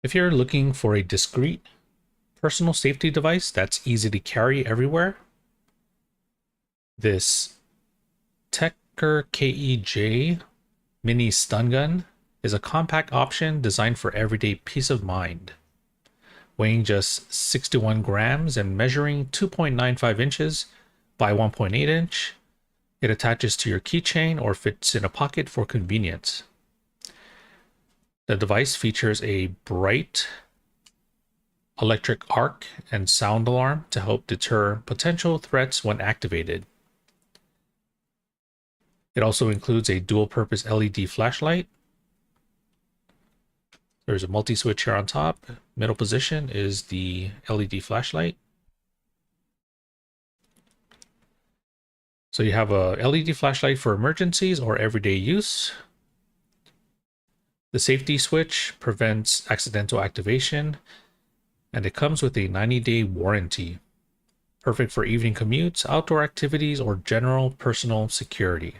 If you're looking for a discreet personal safety device that's easy to carry everywhere, this TEKRKEJ mini stun gun is a compact option designed for everyday peace of mind. Weighing just 61 grams and measuring 2.95 inches by 1.8 inch, it attaches to your keychain or fits in a pocket for convenience. The device features a bright electric arc and sound alarm to help deter potential threats when activated. It also includes a dual-purpose LED flashlight. There's a multi-switch here on top. Middle position is the LED flashlight. So you have a LED flashlight for emergencies or everyday use. The safety switch prevents accidental activation, and it comes with a 90-day warranty. Perfect for evening commutes, outdoor activities, or general personal security.